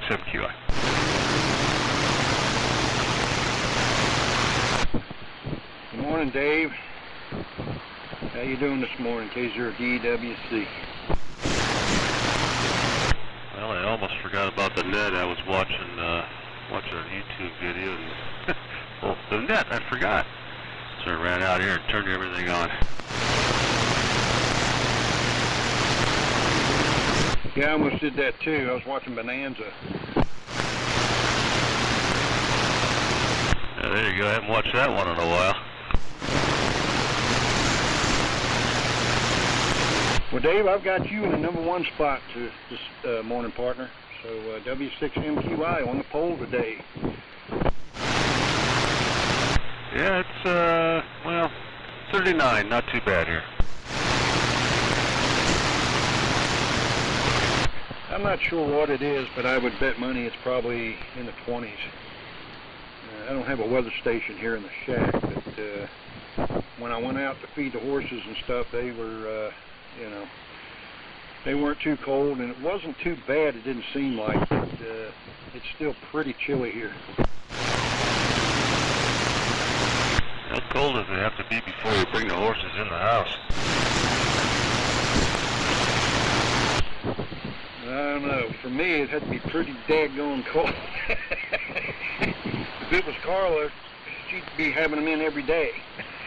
W6MQI. Good morning, Dave. How you doing this morning, K0DWC? Well, I almost forgot about the net. I was watching a YouTube video, and well, the net, I forgot. So I ran out here and turned everything on. Yeah, I almost did that too. I was watching Bonanza. Yeah, there you go. I haven't watched that one in a while. Well, Dave, I've got you in the #1 spot to this morning, partner. So W6MQI on the pole today. Yeah, it's well, 39. Not too bad here. I'm not sure what it is, but I would bet money it's probably in the 20s. I don't have a weather station here in the shack, but when I went out to feed the horses and stuff, they were, you know, they weren't too cold, and it wasn't too bad. It didn't seem like, but it's still pretty chilly here. How cold does it have to be before you bring the horses in the house? I don't know. For me, it had to be pretty daggone cold. If it was Carla, she'd be having them in every day.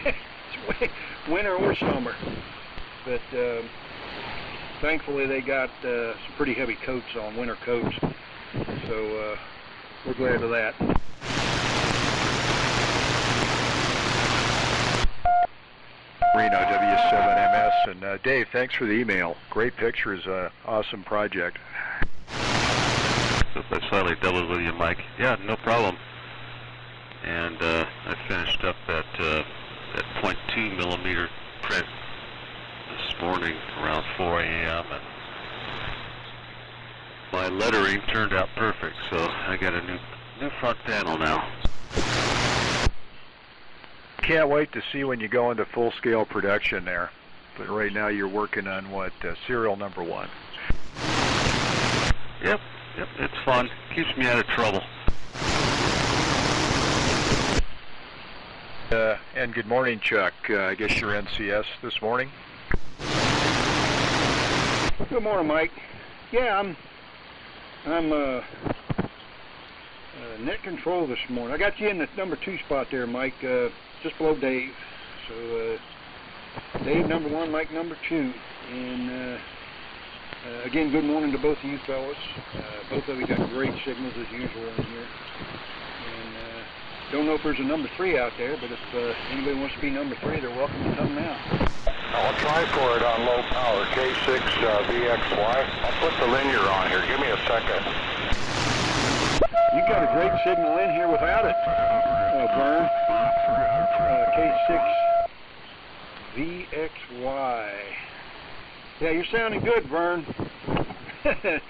It's winter or summer. But thankfully, they got some pretty heavy coats on, winter coats. So we're glad of that. Reno W7MS, and Dave, thanks for the email. Great pictures, awesome project. I slightly doubled with you, Mike. Yeah, no problem. And I finished up that 0.2 millimeter print this morning around 4 a.m. and my lettering turned out perfect, so I got a new front panel now. Can't wait to see when you go into full-scale production there. But right now you're working on what, serial #1. Yep, it's fun. Keeps me out of trouble. And good morning, Chuck. I guess you're NCS this morning? Good morning, Mike. Yeah, I'm net control this morning. I got you in the #2 spot there, Mike. Just below Dave. So Dave #1, Mike #2, and again, good morning to both of you fellas. Both of you got great signals as usual in here. And don't know if there's a #3 out there, but if anybody wants to be #3, they're welcome to come now. I'll try for it on low power, K6VXY. I'll put the linear on here. Give me a second. You got a great signal in here without it, Vern. K6VXY. Yeah, you're sounding good, Vern. I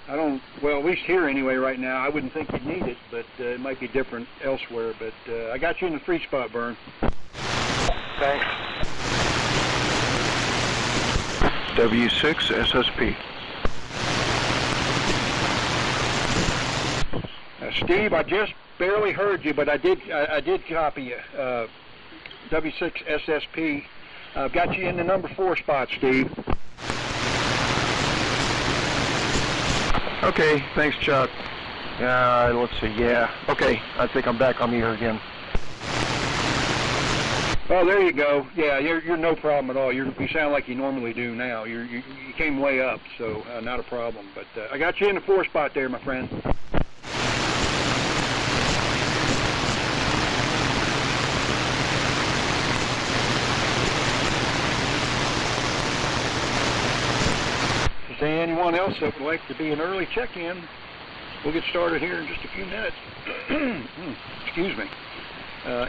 don't, well, at least here anyway right now. I wouldn't think you'd need it, but it might be different elsewhere. But I got you in the free spot, Vern. Thanks. W6 SSP. Steve, I just barely heard you, but I did copy you. W6 SSP. I've got you in the #4 spot, Steve. Okay, thanks, Chuck. Let's see, yeah. Okay, I think I'm back on the air again. Oh, there you go. Yeah, you're no problem at all. You sound like you normally do now. You came way up, so not a problem. But I got you in the 4 spot there, my friend. Is there anyone else that would like to be an early check-in? We'll get started here in just a few minutes. Excuse me.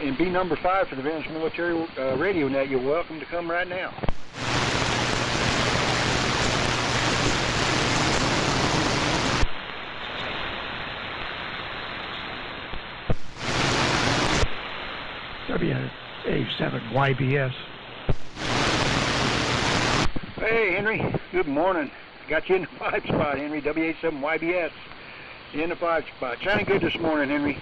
In B #5 for the Advanced Military Radio Net, you're welcome to come right now. W7YBS. Hey, Henry. Good morning. Got you in the 5 spot, Henry. W87YBS. in the 5 spot. Sounding good this morning, Henry.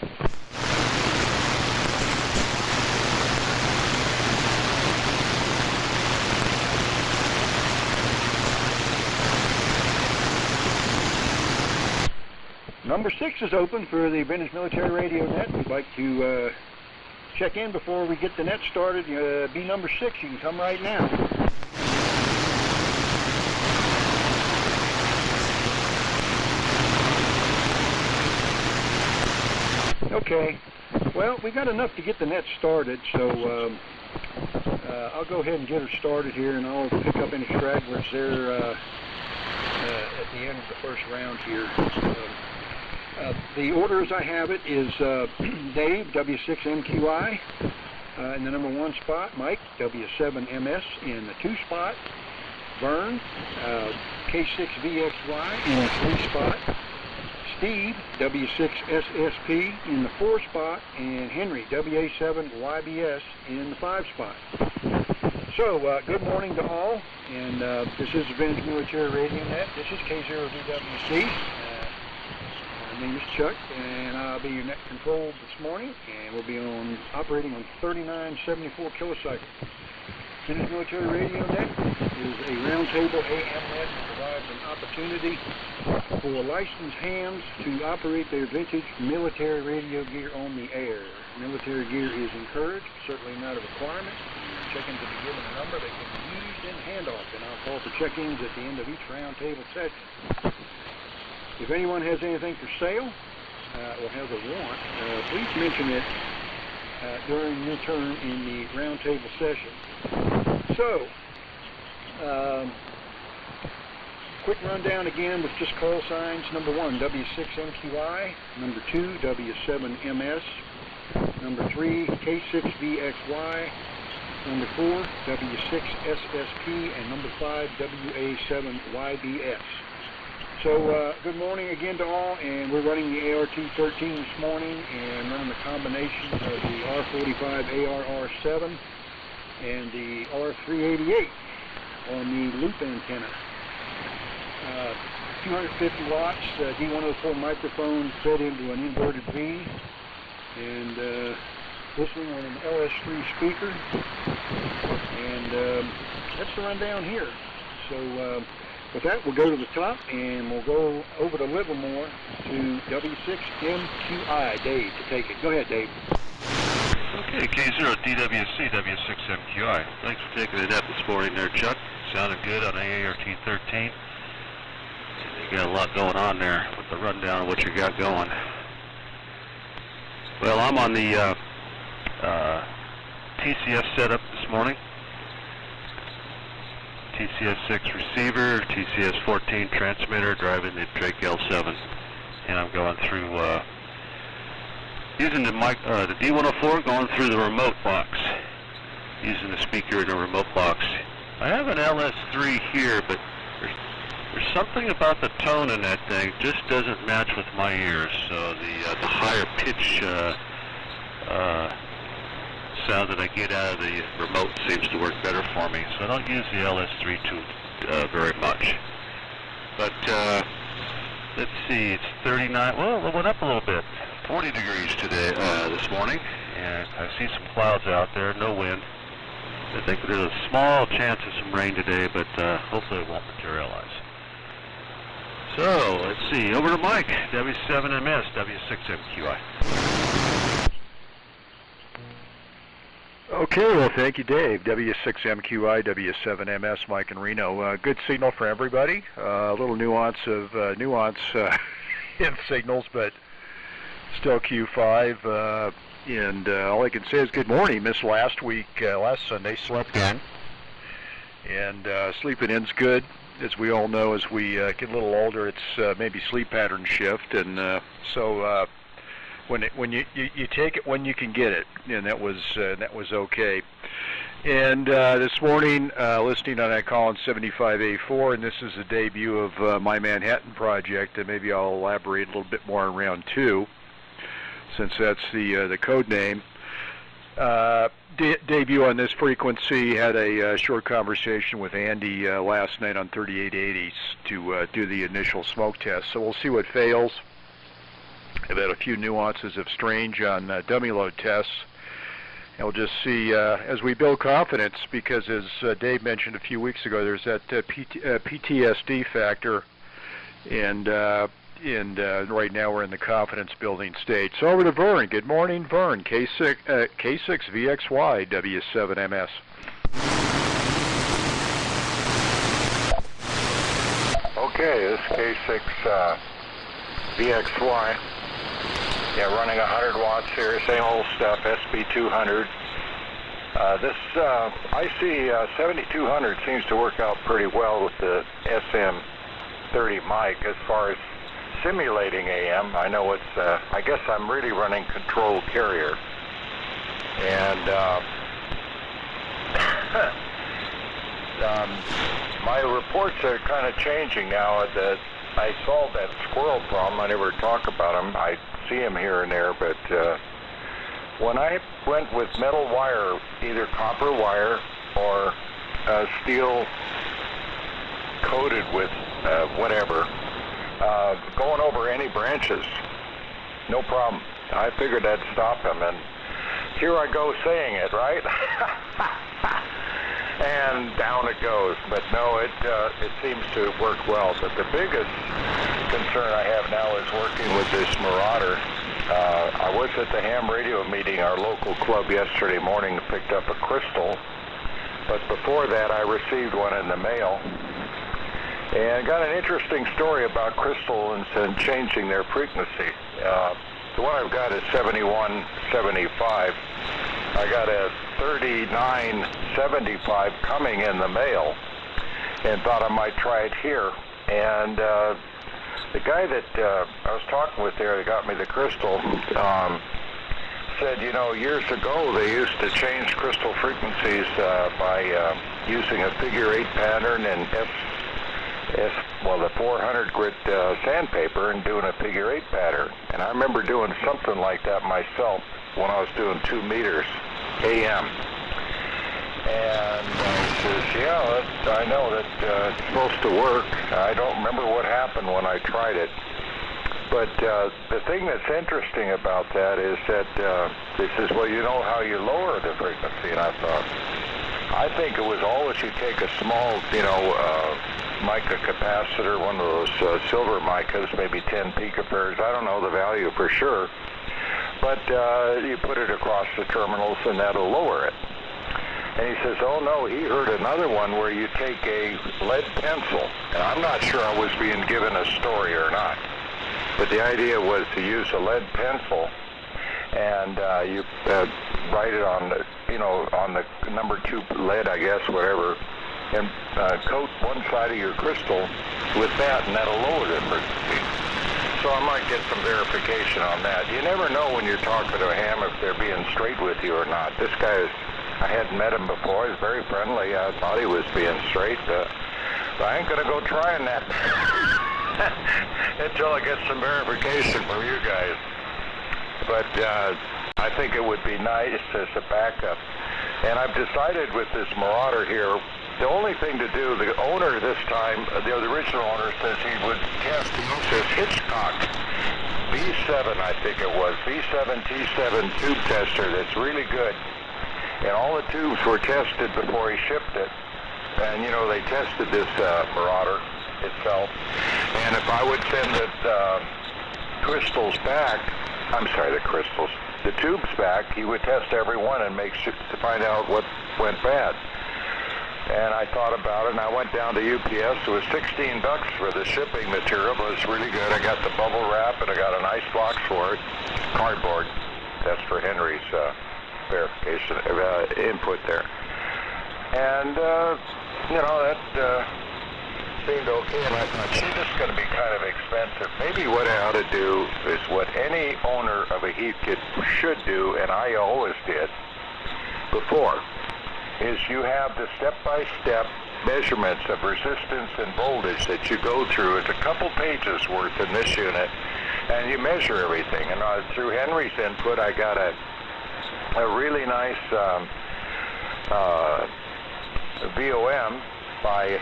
Number 6 is open for the Vintage Military Radio Net. We'd like to check in before we get the net started. Be number 6. You can come right now. Okay. Well, we got enough to get the net started, so I'll go ahead and get her started here, and I'll pick up any stragglers there at the end of the first round here. The order as I have it is Dave, W6MQI, in the number 1 spot, Mike, W7MS in the 2 spot, Vern, K0DWC in the 3 spot, Steve, W6SSP in the 4 spot, and Henry, WA7YBS in the 5 spot. So, good morning to all, and this is the Vintage Military Radio Net. This is K0DWC. My name is Chuck, and I'll be your net control this morning, and we'll be operating on 3974 kilocycle. Vintage Military Radio Net is a roundtable AM net that provides an opportunity for licensed hams to operate their vintage military radio gear on the air. Military gear is encouraged, certainly not a requirement. Check-ins will be given a number that can be used in handoff, and I'll call for check-ins at the end of each roundtable session. If anyone has anything for sale or has a want, please mention it during your turn in the roundtable session. So, quick rundown again with just call signs. Number 1, W6MQI. Number 2, W7MS. Number 3, K6VXY. Number 4, W6SSP. And number 5, WA7YBS. So, good morning again to all, and we're running the ART-13 this morning and running the combination of the R45 ARR7 and the R388 on the loop antenna. 250 watts, D104 microphone fed into an inverted V, and listening on an LS3 speaker, and that's the rundown here. So, with that, we'll go to the top, and we'll go over to Livermore to W6MQI, Dave, to take it. Go ahead, Dave. Okay, K0DWC W6MQI. Thanks for taking the net this morning there, Chuck. Sounded good on ART-13. You got a lot going on there with the rundown of what you got going. Well, I'm on the TCS setup this morning. TCS6 receiver, TCS14 transmitter, driving the Drake L7, and I'm going through using the D104, going through the remote box, using the speaker in the remote box. I have an LS3 here, but there's something about the tone in that thing just doesn't match with my ears. So the higher pitch sound that I get out of the remote seems to work better for me, so I don't use the LS3 too very much. But let's see, it's 39. Well, it went up a little bit. 40 degrees today, this morning, and I see some clouds out there. No wind. I think there's a small chance of some rain today, but hopefully it won't materialize. So let's see. Over to Mike, W7MS W6MQI. Okay, well, thank you, Dave. W6MQI, W7MS, Mike in Reno. Good signal for everybody. A little nuance in signals, but still Q5. And all I can say is good morning. Missed last week, last Sunday, slept in. And sleeping in's good. As we all know, as we get a little older, it's maybe sleep pattern shift. And so when you take it when you can get it, and that was okay. And this morning, listening on that call on 75A4, and this is the debut of my Manhattan project, and maybe I'll elaborate a little bit more on round 2, since that's the code name. Debut on this frequency. Had a short conversation with Andy last night on 3880s to do the initial smoke test. So we'll see what fails. I've had a few nuances of strange on dummy load tests. And we'll just see as we build confidence, because as Dave mentioned a few weeks ago, there's that PTSD factor, and right now we're in the confidence building stage. So over to Vern. Good morning, Vern. K6VXY W7MS. Okay, this is K6 VXY. Yeah, running 100 watts here, same old stuff, SB200. This IC 7200 seems to work out pretty well with the SM30 mic as far as simulating AM. I know it's, I guess I'm really running control carrier. And my reports are kind of changing now that I solved that squirrel problem. I never talk about them. I see them here and there, but when I went with metal wire, either copper wire or steel coated with whatever, going over any branches, no problem. I figured that'd stop them, and here I go saying it, right? And down it goes. But no, it seems to work well. But the biggest concern I have now is working with this Marauder. I was at the ham radio meeting, our local club, yesterday morning, and picked up a crystal. But before that, I received one in the mail. And got an interesting story about crystals and changing their frequency. The one I've got is 7175. I got a 3975 coming in the mail and thought I might try it here. And the guy that I was talking with there that got me the crystal said, you know, years ago they used to change crystal frequencies by using a figure-8 pattern and the 400 grit sandpaper and doing a figure-8 pattern. And I remember doing something like that myself when I was doing 2 meters AM. And he says, yeah, I know that it's supposed to work. I don't remember what happened when I tried it. But the thing that's interesting about that is that he says, well, you know how you lower the frequency. And I thought, I think it was always you take a small, mica capacitor, one of those silver micas, maybe 10 picofarads. I don't know the value for sure. But you put it across the terminals and that'll lower it. And he says, oh no, he heard another one where you take a lead pencil. And I'm not sure I was being given a story or not. But the idea was to use a lead pencil and you write it on the, on the number 2 lead, I guess, whatever, and coat one side of your crystal with that, and that'll lower the frequency. So I might get some verification on that. You never know when you're talking to a ham if they're being straight with you or not. This guy is, I hadn't met him before. He's very friendly. I thought he was being straight. But I ain't going to go trying that until I get some verification from you guys. But I think it would be nice as a backup. And I've decided with this Marauder here, the only thing to do, the owner this time, the original owner says he would test, this Hitchcock V7, I think it was, V7 T7 tube tester that's really good. And all the tubes were tested before he shipped it. And, they tested this Marauder itself. And if I would send the crystals back, the tubes back, he would test every one and make sure to find out what went bad. And I thought about it, and I went down to UPS. It was $16 for the shipping material, but it's really good. I got the bubble wrap, and I got a nice box for it. Cardboard. That's for Henry's verification input there. And that seemed okay. And I thought, gee, this is going to be kind of expensive. Maybe what I ought to do is what any owner of a heat kit should do, and I always did before, is you have the step-by-step measurements of resistance and voltage that you go through. It's a couple pages worth in this unit, and you measure everything. And through Henry's input, I got a really nice VOM by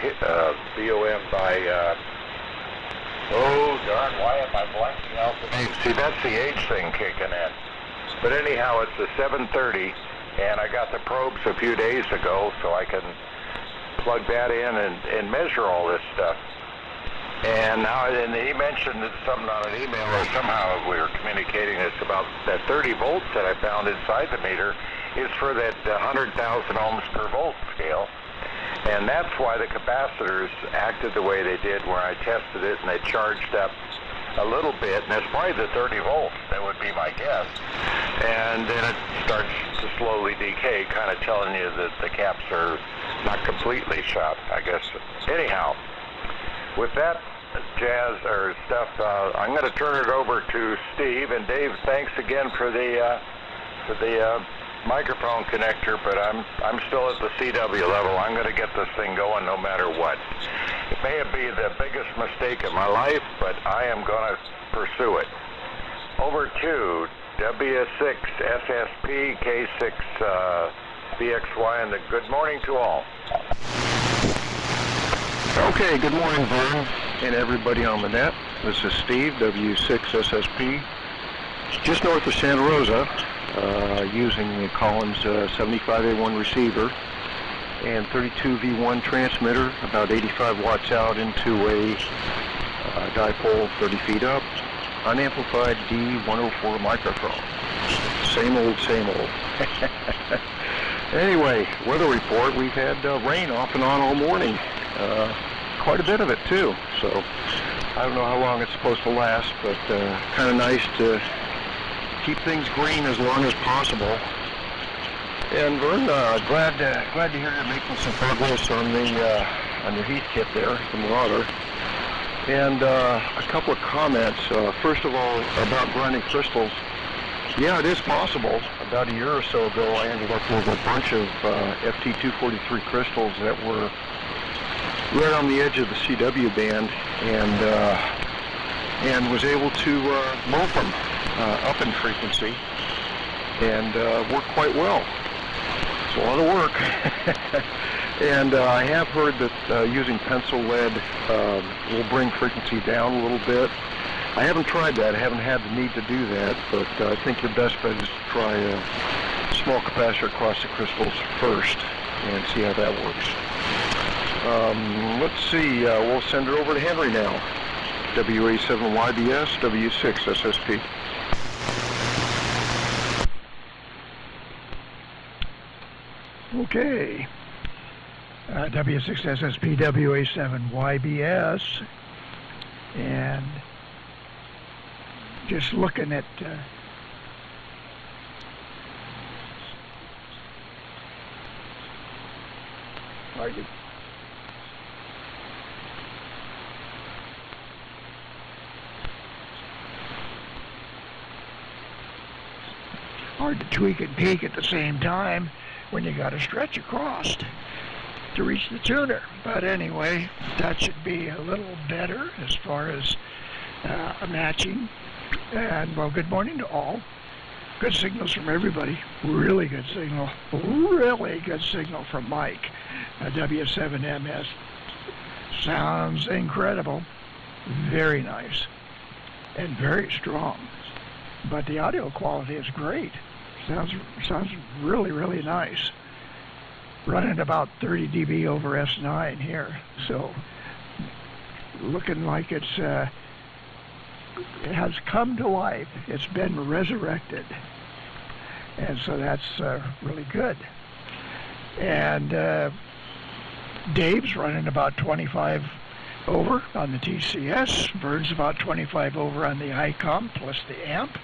Oh, darn, why am I blanking out the name? See, that's the age thing kicking in. But anyhow, it's a 730, and I got the probes a few days ago, so I can plug that in and measure all this stuff. And now, and he mentioned something on an email, or somehow we were communicating this about that 30 volts that I found inside the meter is for that 100,000 ohms per volt scale. And that's why the capacitors acted the way they did where I tested it and they charged up a little bit, and that's probably the 30 volts, that would be my guess. And then it starts to slowly decay, kind of telling you that the caps are not completely shot, I guess. Anyhow, with that jazz or stuff, I'm going to turn it over to Steve. And Dave, thanks again for the microphone connector, but I'm still at the CW level. I'm going to get this thing going no matter what. It may be the biggest mistake of my life, but I am going to pursue it. Over to W6SSP K6 BXY, and good morning to all. Okay, good morning, Vern, and everybody on the net. This is Steve, W6SSP, just north of Santa Rosa, using the Collins 75A1 receiver and 32V1 transmitter, about 85 watts out into a dipole 30 feet up, unamplified D104 microphone. Same old, same old. Anyway, weather report, we've had rain off and on all morning. Quite a bit of it too, so I don't know how long it's supposed to last, but kind of nice to keep things green as long as possible. And Vern, glad to hear you're making some progress on your heat kit there, the Marauder. And a couple of comments. First of all, about grinding crystals. Yeah, it is possible. About a year or so ago, I ended up with a bunch of FT243 crystals that were right on the edge of the CW band, and was able to move them up in frequency and work quite well. It's a lot of work. And I have heard that using pencil lead will bring frequency down a little bit. I haven't tried that. I haven't had the need to do that, but I think your best bet is to try a small capacitor across the crystals first and see how that works. Let's see, we'll send it over to Henry now. WA7YBS, W6SSP. Okay. W6SSP, WA7YBS. And just looking at hard to tweak and peak at the same time when you got to stretch across to reach the tuner. But anyway, that should be a little better as far as matching. And well, good morning to all. Good signals from everybody. Really good signal. Really good signal from Mike. W7MS. Sounds incredible. Very nice. And very strong. But the audio quality is great. Sounds really, really nice. Running about 30 dB over S9 here. So looking like it has come to life. It's been resurrected. And so that's really good. And Dave's running about 25 over on the TCS. Vern's about 25 over on the ICOM plus the amp.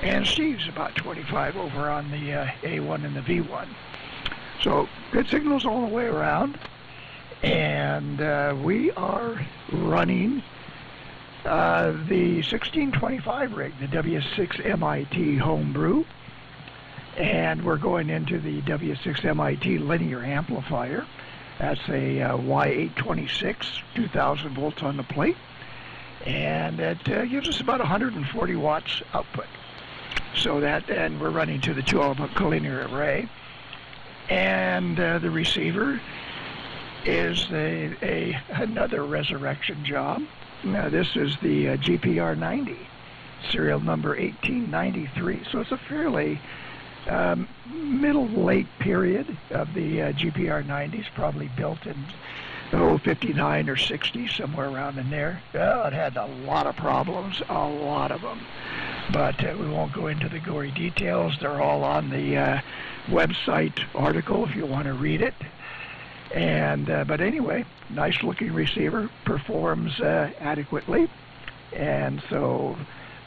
And Steve's about 25 over on the A1 and the V1. So good signals all the way around. And we are running the 1625 rig, the W6MIT homebrew, and we're going into the W6MIT linear amplifier. That's a Y826, 2000 volts on the plate, and it gives us about 140 watts output. So that, and we're running to the 2-element collinear array, and the receiver is another resurrection job. Now this is the GPR 90, serial number 1893. So it's a fairly middle-late period of the GPR 90s, probably built in 59 or 60, somewhere around in there. Well, it had a lot of problems, a lot of them. But we won't go into the gory details. They're all on the website article if you want to read it. And but anyway, nice looking receiver, performs adequately. And so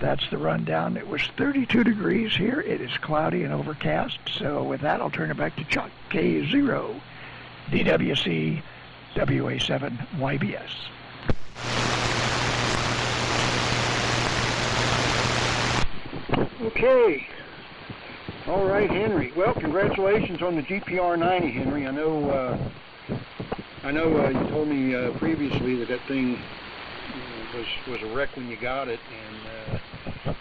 that's the rundown. It was 32 degrees here. It is cloudy and overcast. So with that, I'll turn it back to Chuck. K0DWC WA7YBS. Okay. All right, Henry. Well, congratulations on the GPR 90, Henry. I know you told me previously that thing was a wreck when you got it, and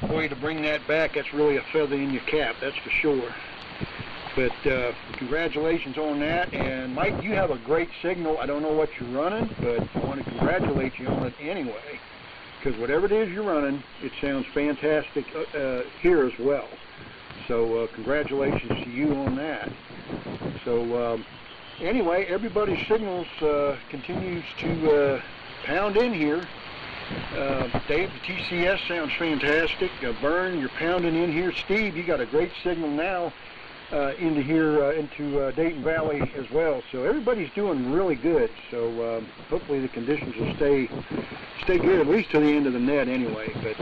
boy, to bring that back, that's really a feather in your cap, that's for sure. But congratulations on that. And Mike, you have a great signal. I don't know what you're running, but I want to congratulate you on it anyway, because whatever it is you're running, it sounds fantastic here as well. So congratulations to you on that. So anyway, everybody's signals continues to pound in here. Dave, the TCS sounds fantastic. Vern, you're pounding in here. Steve, you got a great signal now into here, into Dayton Valley as well. So everybody's doing really good. So hopefully the conditions will stay good, at least to the end of the net anyway. But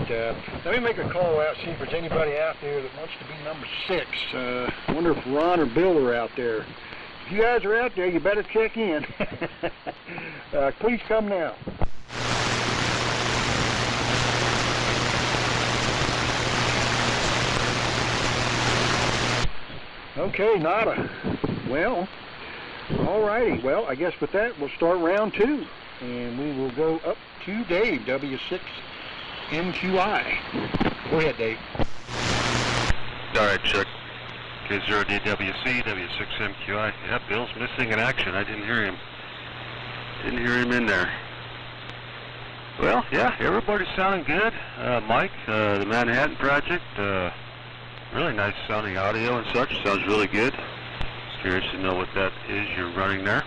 let me make a call out, see if there's anybody out there that wants to be number 6. I wonder if Ron or Bill are out there. If you guys are out there, you better check in. Please come now. Okay, nada. Well, all righty. Well, I guess with that, we'll start round 2. And we will go up to Dave, W6MQI. Go ahead, Dave. All right, Chuck. K0DWC, W6MQI. Yeah, Bill's missing in action. I didn't hear him. Didn't hear him in there. Well, yeah, everybody's sounding good. Mike, the Manhattan Project, really nice sounding audio and such. Sounds really good. Curious to know what that is you're running there.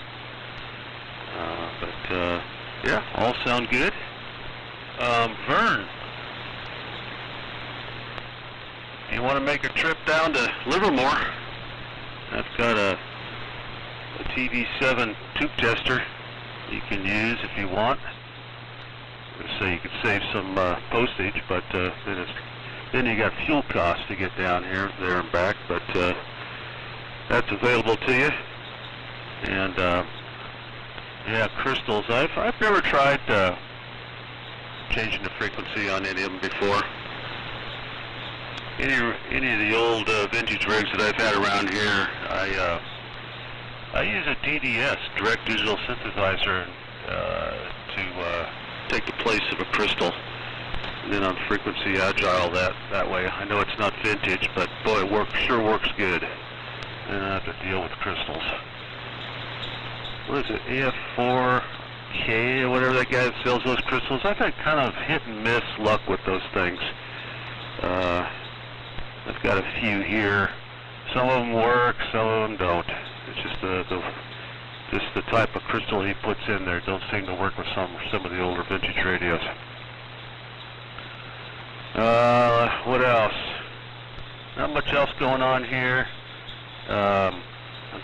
But yeah, all sound good. Vern, you want to make a trip down to Livermore? I've got a TV7 tube tester you can use if you want. So you could save some postage, but then you got fuel costs to get down here, there and back. But that's available to you. And yeah, crystals. I've never tried changing the frequency on any of them before. Any of the old vintage rigs that I've had around here, I use a DDS, direct digital synthesizer, to take the place of a crystal. And then on frequency agile that way. I know it's not vintage, but boy, it sure works good. And I have to deal with crystals. What is it, AF4K or whatever that guy that sells those crystals? I've had kind of hit and miss luck with those things. I've got a few here. Some of them work, some of them don't. It's just the type of crystal he puts in there don't seem to work with some of the older vintage radios. What else? Not much else going on here. I'm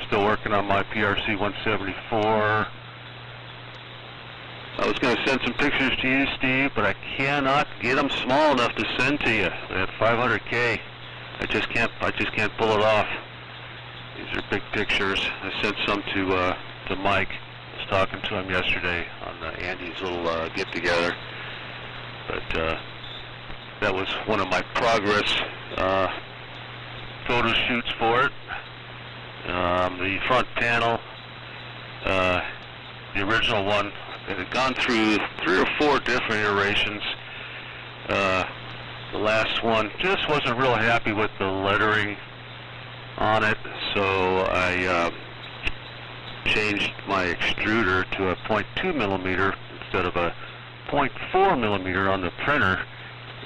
still working on my PRC 174. I was going to send some pictures to you, Steve, but I cannot get them small enough to send to you. At 500K, I just can't pull it off. These are big pictures. I sent some to Mike. I was talking to him yesterday on Andy's little get-together. But that was one of my progress photo shoots for it. The front panel, the original one, it had gone through 3 or 4 different iterations. The last one just wasn't real happy with the lettering on it, so I changed my extruder to a 0.2 millimeter instead of a 0.4 millimeter on the printer,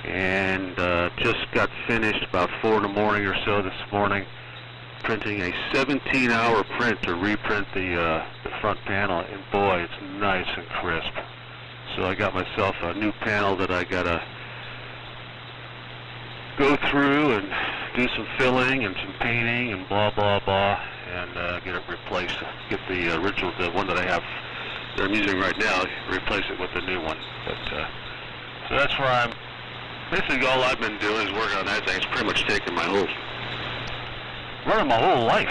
and just got finished about 4 in the morning or so this morning, printing a 17-hour print to reprint the front panel, and boy, it's nice and crisp. So I got myself a new panel that I gotta go through and do some filling and some painting and blah blah blah, and get it replaced. Get the original, the one that I have that I'm using right now, replace it with the new one. But so that's where I'm. Basically, all I've been doing is working on that thing. It's pretty much taken my whole running my whole life.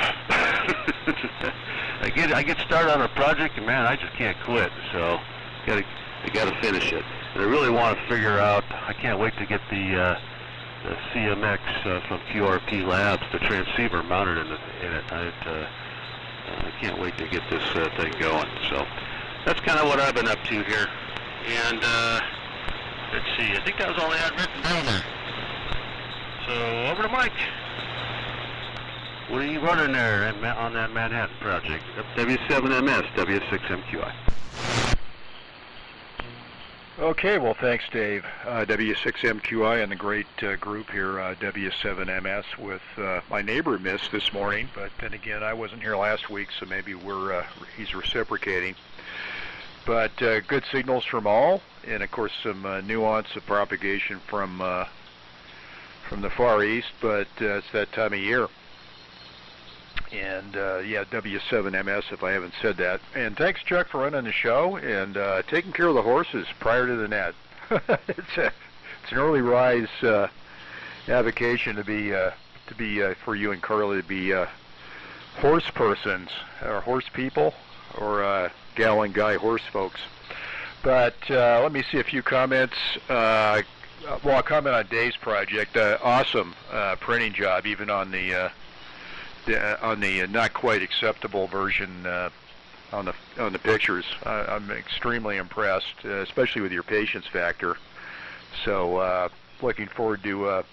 I get started on a project, and man, I just can't quit. So I gotta finish it. And I really want to figure out. I can't wait to get the CMX from K0DWC Labs, the transceiver mounted in it. I can't wait to get this thing going. So that's kind of what I've been up to here. And let's see, I think that was all I had written down there. So over to Mike. What are you running there on that Manhattan project? W7MS, W6MQI. Okay, well, thanks, Dave. W6MQI and the great group here, W7MS, with my neighbor missed this morning, but then again, I wasn't here last week, so maybe he's reciprocating. But good signals from all, and of course some nuance of propagation from the Far East, but it's that time of year. And yeah, W7MS, if I haven't said that. And thanks, Chuck, for running the show and taking care of the horses prior to the net. It's an early rise avocation to be for you and Carly to be horse persons or horse people or gal and guy horse folks. But let me see a few comments. Well, I'll comment on Dave's project. Awesome printing job, even on the not quite acceptable version on the pictures. I'm extremely impressed, especially with your patience factor. So looking forward to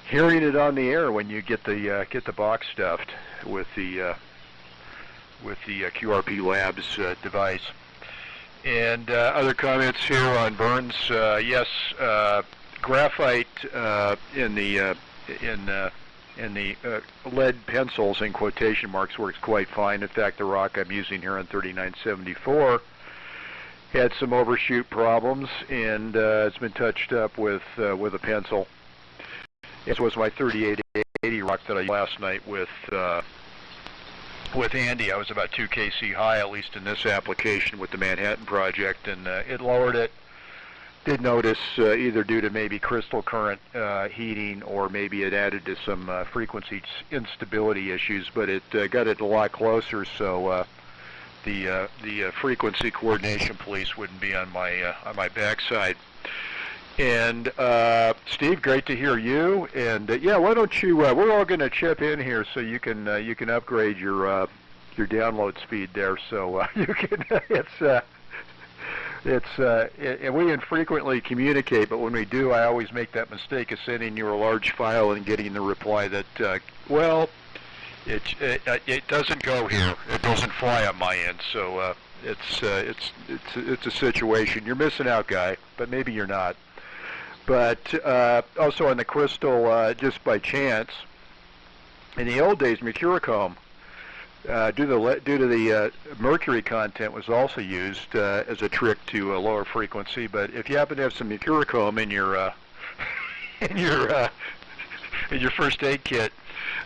hearing it on the air when you get the box stuffed with the K0DWC Labs device. And other comments here on burns. Yes, graphite in the lead pencils in quotation marks works quite fine. In fact, the rock I'm using here on 3974 had some overshoot problems, and it's been touched up with a pencil. This was my 3880 rock that I used last night with Andy. I was about 2 kc high, at least in this application with the Manhattan project, and it lowered it. Did notice either due to maybe crystal current heating, or maybe it added to some frequency instability issues, but it got it a lot closer, so the frequency coordination police wouldn't be on my backside. And Steve, great to hear you. And yeah, why don't you? We're all going to chip in here so you can upgrade your download speed there, so you can. And we infrequently communicate, but when we do, I always make that mistake of sending you a large file and getting the reply that, well, it doesn't go here. It doesn't fly on my end. So it's a situation. You're missing out, guy, but maybe you're not. But also on the crystal, just by chance, in the old days, mercurochrome, due to the mercury content, was also used as a trick to a lower frequency. But if you happen to have some mercurochrome in your in your first aid kit,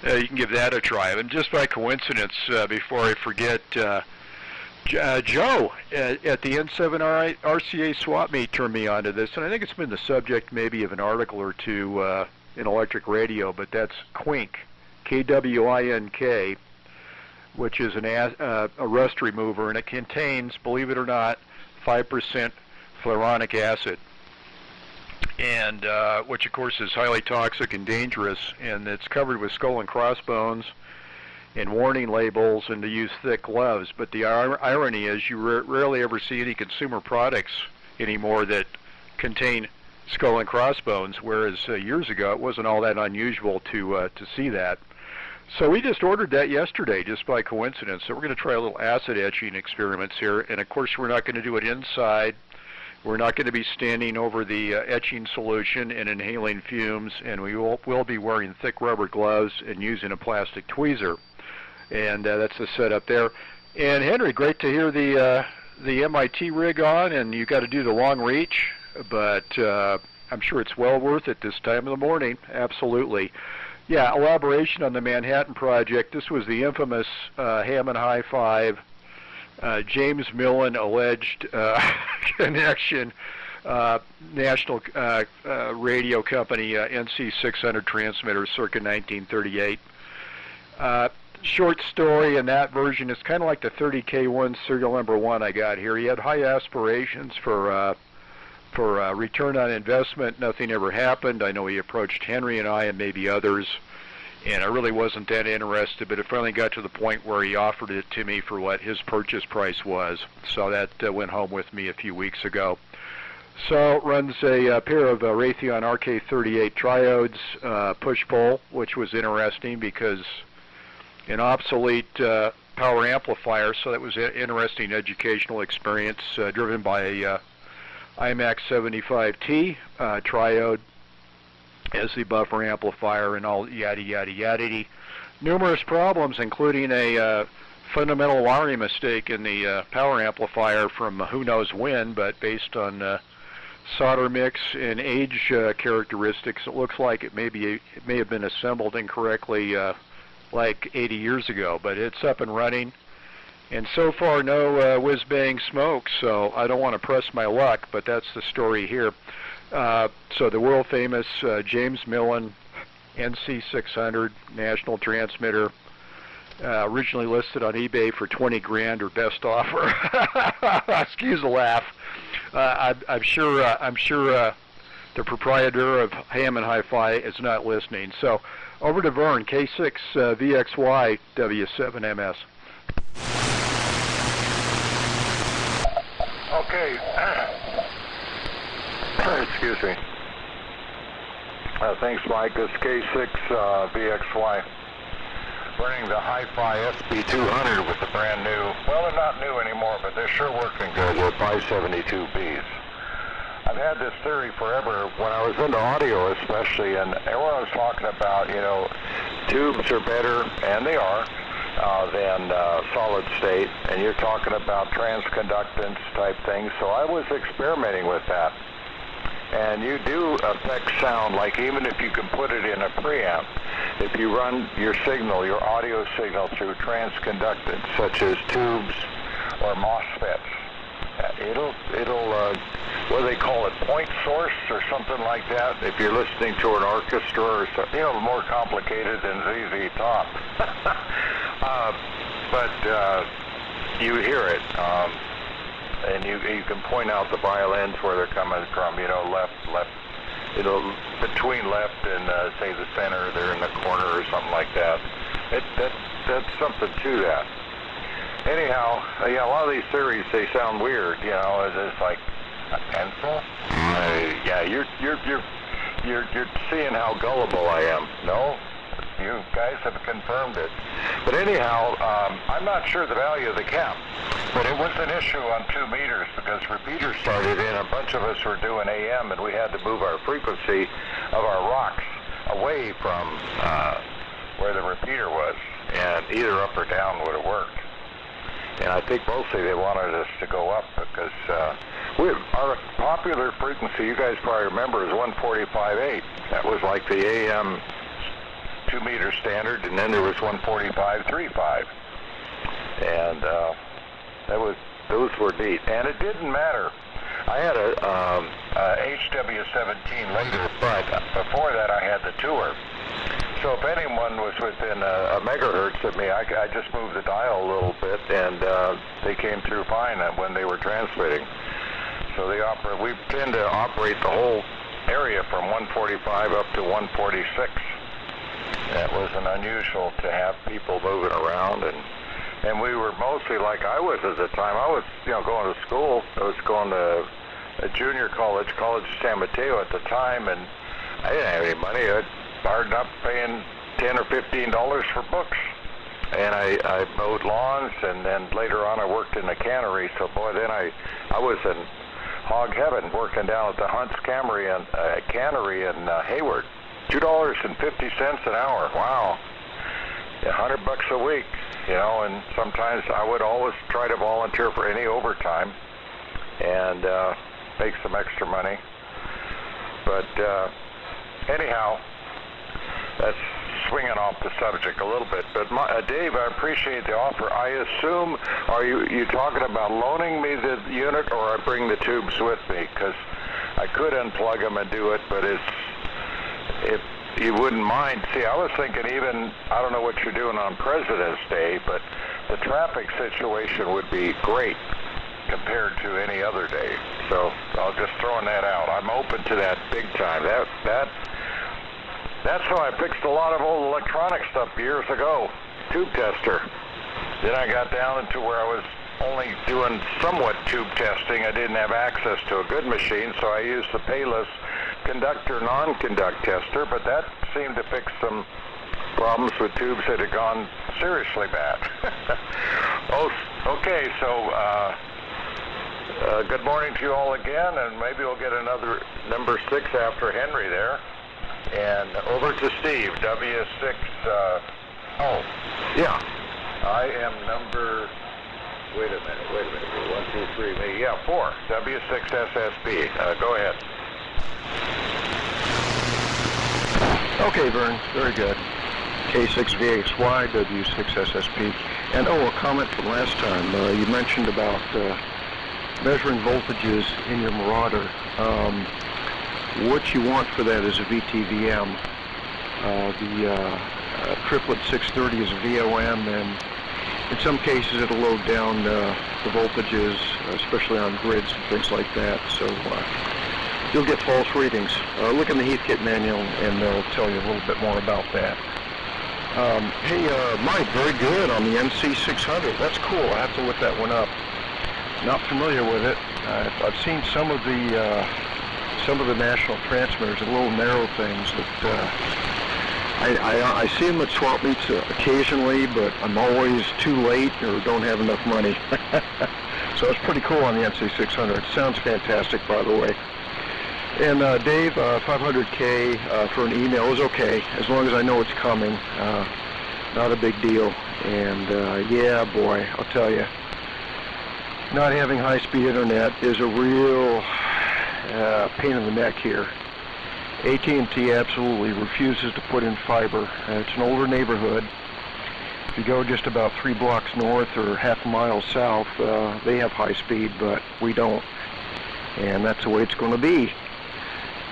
you can give that a try. And just by coincidence, before I forget, Joe at the N7 RCA swap meet turned me onto this, and I think it's been the subject maybe of an article or two in electric radio. But that's Kwink, Kwink, which is a rust remover, and it contains, believe it or not, 5% fluoronic acid, and which of course is highly toxic and dangerous, and it's covered with skull and crossbones and warning labels and to use thick gloves. But the irony is you rarely ever see any consumer products anymore that contain skull and crossbones, whereas years ago it wasn't all that unusual to see that. So we just ordered that yesterday, just by coincidence. So we're going to try a little acid etching experiments here, and of course we're not going to do it inside. We're not going to be standing over the etching solution and inhaling fumes, and we will be wearing thick rubber gloves and using a plastic tweezer. And that's the setup there. And Henry, great to hear the MIT rig on, and you got to do the long reach, but I'm sure it's well worth it this time of the morning. Absolutely. Yeah, elaboration on the Manhattan Project. This was the infamous Hammond High 5 James Millen alleged connection, national radio company NC-600 transmitter circa 1938. Short story in that version is kind of like the 30K1 serial number 1 I got here. He had high aspirations for return on investment. Nothing ever happened. I know he approached Henry and I and maybe others, and I really wasn't that interested, but it finally got to the point where he offered it to me for what his purchase price was. So that went home with me a few weeks ago. So runs a pair of Raytheon RK38 triodes, push-pull, which was interesting because an obsolete power amplifier, so that was an interesting educational experience driven by a IMAX 75T triode as the buffer amplifier and all yada yada yada. Numerous problems, including a fundamental wiring mistake in the power amplifier from who knows when, but based on solder mix and age characteristics, it looks like it may have been assembled incorrectly like 80 years ago, but it's up and running. And so far, no whiz-bang smoke, so I don't want to press my luck, but that's the story here. So the world-famous James Millen NC-600 national transmitter, originally listed on eBay for 20 grand or best offer. Excuse the laugh. I'm sure the proprietor of Hammond Hi-Fi is not listening. So over to Vern, K0DWC W7MS. Okay. Excuse me. Thanks, Mike. This K6VXY running the Hi-Fi SB200 with the brand new, well, they're not new anymore, but they're sure working good with 572Bs. I've had this theory forever when I was into audio especially, and everyone was talking about, you know, tubes are better, and they are, than solid state, and you're talking about transconductance type things, so I was experimenting with that. And you do affect sound, like even if you can put it in a preamp, if you run your signal, your audio signal through transconductance, such as tubes or MOSFETs, it'll what do they call it, point source or something like that, if you're listening to an orchestra or something, you know, more complicated than ZZ Top. But you hear it, and you can point out the violins where they're coming from, you know, left, you know, between left and say the center, they're in the corner or something like that. That's something to that. Anyhow, yeah, a lot of these theories, they sound weird, you know, it's like a pencil. Yeah, you're seeing how gullible I am. No, you guys have confirmed it. But anyhow, I'm not sure the value of the cap, but it was an issue on 2 meters because repeaters started in. A bunch of us were doing AM, and we had to move our frequency of our rocks away from where the repeater was, and either up or down would have worked. And I think mostly they wanted us to go up because our popular frequency, you guys probably remember, is 145.8. That was like the AM 2 meter standard, and then there was 145.35. And those were neat. And it didn't matter. I had a HW17 later, but before that I had the Tour. So if anyone was within a megahertz of me, I just moved the dial a little bit, and they came through fine when they were transmitting. So we tend to operate the whole area from 145 up to 146. That wasn't unusual to have people moving around, and we were mostly like I was at the time. I was, you know, going to school. I was going to a junior college, College of San Mateo at the time, and I didn't have any money. I started up paying $10 or $15 for books, and I mowed lawns, and then later on I worked in the cannery. So boy, then I was in hog heaven working down at the Hunt's Cannery in Hayward. $2.50 an hour. Wow. $100 a week, you know, and sometimes I would always try to volunteer for any overtime and make some extra money. But anyhow, that's swinging off the subject a little bit. But Dave, I appreciate the offer. I assume, are you talking about loaning me the unit, or I bring the tubes with me? Because I could unplug them and do it, but if you wouldn't mind. See, I was thinking even, I don't know what you're doing on President's Day, but the traffic situation would be great compared to any other day. So I'll just throwing that out. I'm open to that big time. That's how I fixed a lot of old electronic stuff years ago. Tube tester. Then I got down into where I was only doing somewhat tube testing. I didn't have access to a good machine, so I used the payless conductor non-conduct tester, but that seemed to fix some problems with tubes that had gone seriously bad. Oh, okay, so good morning to you all again, and maybe we'll get another number 6 after Henry there. And over to Steve, W6, oh, yeah, I am number, wait a minute, 1, 2, 3, yeah, 4, W6SSB, go ahead. Okay, Vern, very good. K0DWC W6SSP. And a comment from last time. You mentioned about measuring voltages in your Marauder. What you want for that is a VTVM. The triplet 630 is a VOM, and in some cases it'll load down the voltages, especially on grids and things like that. So you'll get false readings. Look in the Heathkit manual and they'll tell you a little bit more about that. Hey, Mike, very good on the NC-600. That's cool. I have to look that one up. Not familiar with it. I've seen some of the national transmitters, the little narrow things that I see them at swap meets occasionally, but I'm always too late or don't have enough money. So it's pretty cool on the NC-600. It sounds fantastic, by the way. And Dave, 500K for an email is okay, as long as I know it's coming. Not a big deal. And yeah, boy, I'll tell you, not having high-speed internet is a real pain in the neck here. AT&T absolutely refuses to put in fiber. It's an older neighborhood. If you go just about 3 blocks north or half a mile south, they have high speed, but we don't. And that's the way it's going to be.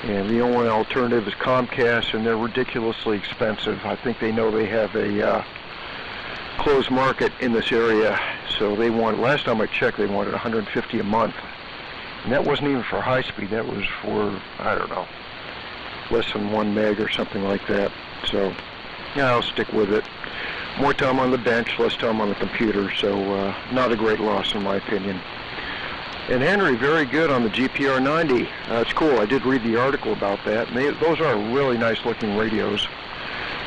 And the only alternative is Comcast, and they're ridiculously expensive. I think they know they have a closed market in this area, so they want, last time I checked, they wanted $150 a month. And that wasn't even for high speed, that was for, I don't know, less than 1 meg or something like that. So, yeah, I'll stick with it. More time on the bench, less time on the computer, so not a great loss in my opinion. And Henry, very good on the GPR 90. It's cool. I did read the article about that. And those are really nice looking radios.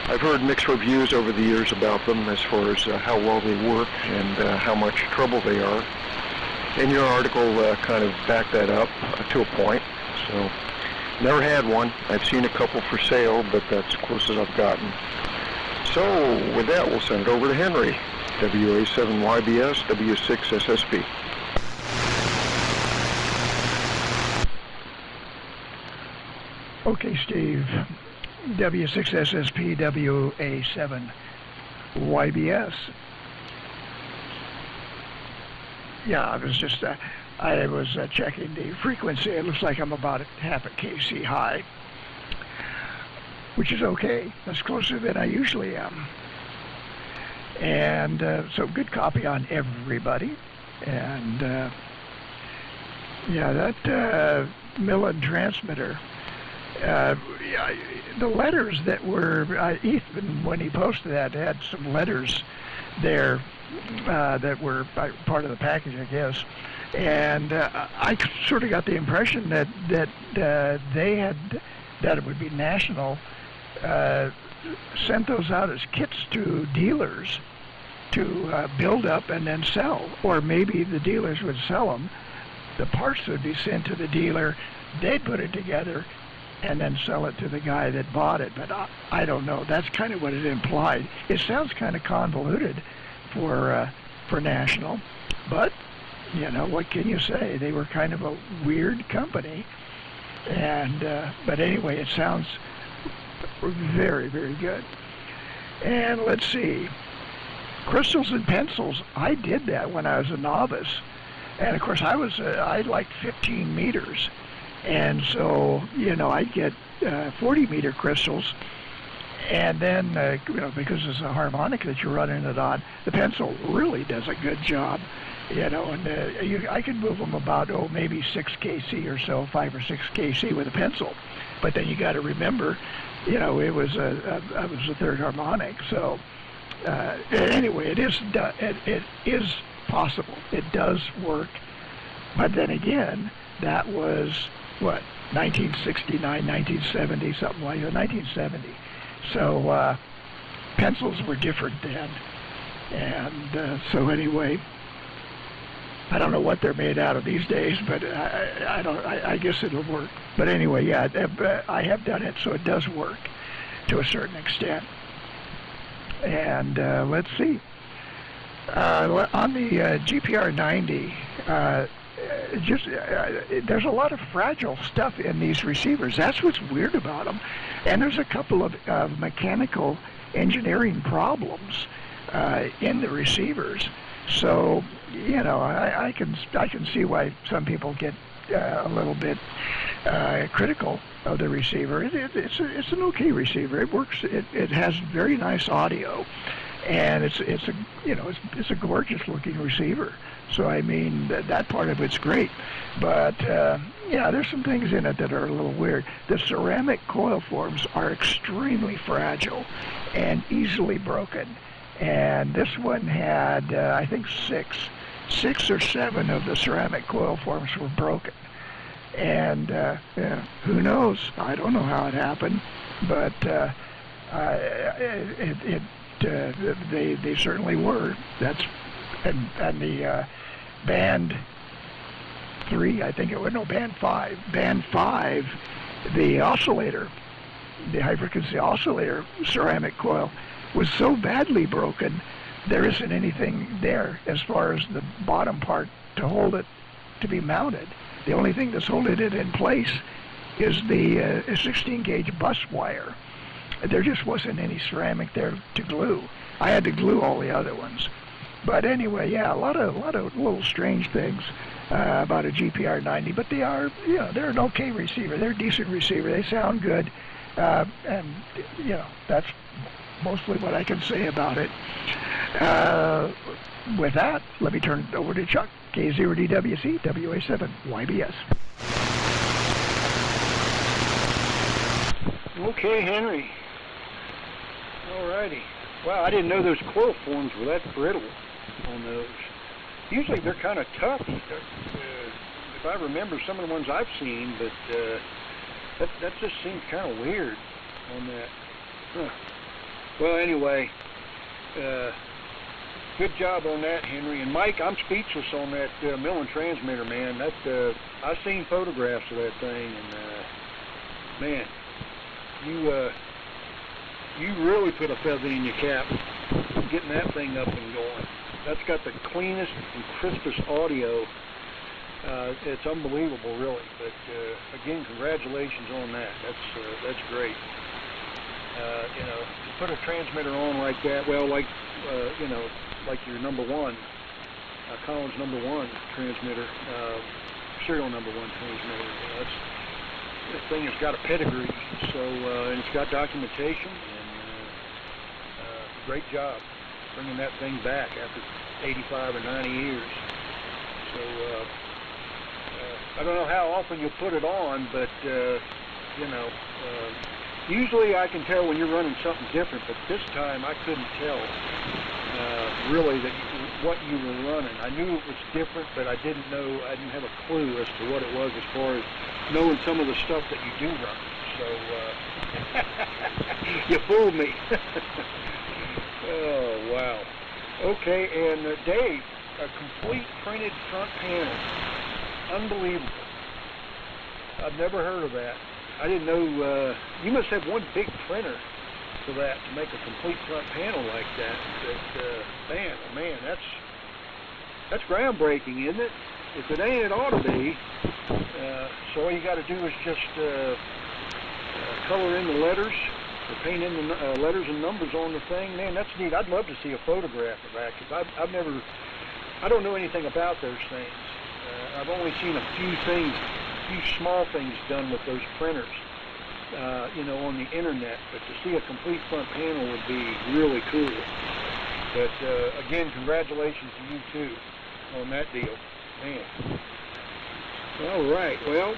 I've heard mixed reviews over the years about them as far as how well they work and how much trouble they are. And your article kind of backed that up to a point. So, never had one. I've seen a couple for sale, but that's as close as I've gotten. So, with that, we'll send it over to Henry. WA7YBS, W6SSP. Okay, Steve. W6SSP, WA7YBS. Yeah, I was just, checking the frequency. It looks like I'm about half a KC high, which is okay. That's closer than I usually am. And so good copy on everybody. And yeah, that Millen transmitter, the letters that were, Ethan, when he posted that, had some letters there that were part of the package, I guess. And I sort of got the impression that they had, that it would be national, sent those out as kits to dealers to build up and then sell. Or maybe the dealers would sell them the parts would be sent to the dealer, they'd put it together, and then sell it to the guy that bought it. But I don't know. That's kind of what it implied. It sounds kind of convoluted for National, but you know, what can you say? They were kind of a weird company, and but anyway, it sounds very, very good. And let's see, crystals and pencils. I did that when I was a novice, and of course I liked 15 meters. And so, you know, I'd get 40-meter crystals, and then, you know, because it's a harmonic that you're running it on, the pencil really does a good job, you know, and I could move them about, maybe 6 kc or so, 5 or 6 kc with a pencil. But then you got to remember, you know, it was a third harmonic. So anyway, it is possible. It does work. But then again, that was, what, 1969, 1970, something like that, 1970. So pencils were different then. And so anyway, I don't know what they're made out of these days, but I guess it'll work. But anyway, yeah, I have done it, so it does work to a certain extent. And let's see. On the GPR 90, there's a lot of fragile stuff in these receivers. That's what's weird about them. And there's a couple of mechanical engineering problems in the receivers. So, you know, I can see why some people get a little bit critical of the receiver. It's an okay receiver. It works. It has very nice audio, and it's a gorgeous looking receiver. So I mean, that part of it's great. But yeah, there's some things in it that are a little weird. The ceramic coil forms are extremely fragile and easily broken. And this one had, I think, six or seven of the ceramic coil forms were broken. And yeah, who knows? I don't know how it happened, but they certainly were. That's and the band 3, I think it was, no, band 5. Band 5, the oscillator, the high frequency oscillator ceramic coil was so badly broken, there isn't anything there as far as the bottom part to hold it to be mounted. The only thing that's holding it in place is the 16 gauge bus wire. There just wasn't any ceramic there to glue. I had to glue all the other ones. But anyway, yeah, a lot of little strange things about a GPR 90, but they are, you know, they're an okay receiver. They're a decent receiver. They sound good, and you know, that's mostly what I can say about it. With that, let me turn it over to Chuck, K0DWC WA7YBS. Okay, Henry. Alrighty. Wow, I didn't know those coil forms were that brittle on those. Usually they're kind of tough. If I remember some of the ones I've seen, but that just seems kind of weird on that. Huh. Well, anyway, good job on that, Henry. And Mike, I'm speechless on that Millen transmitter, man. I've seen photographs of that thing, and man, you really put a feather in your cap getting that thing up and going. That's got the cleanest and crispest audio. It's unbelievable, really. But again, congratulations on that. That's great. You know, to put a transmitter on like that, well, like you know, like your number one, Collins number 1 transmitter, serial number 1 transmitter. You know, this thing has got a pedigree, so and it's got documentation, and great job bringing that thing back after 85 or 90 years. So I don't know how often you'll put it on, but you know, usually I can tell when you're running something different, but this time I couldn't tell really what you were running. I knew it was different, but I didn't have a clue as to what it was as far as knowing some of the stuff that you do run. So you fooled me. Oh, wow. Okay, and Dave, a complete printed front panel. Unbelievable. I've never heard of that. I didn't know, you must have one big printer for that to make a complete front panel like that. Man, oh man, that's groundbreaking, isn't it? If it ain't, it ought to be. So all you got to do is just color in the letters, or paint in the letters and numbers on the thing. Man, that's neat. I'd love to see a photograph of that, because I don't know anything about those things. I've only seen a few small things done with those printers, you know, on the internet. But to see a complete front panel would be really cool. But again, congratulations to you too on that deal, man. All right. Well,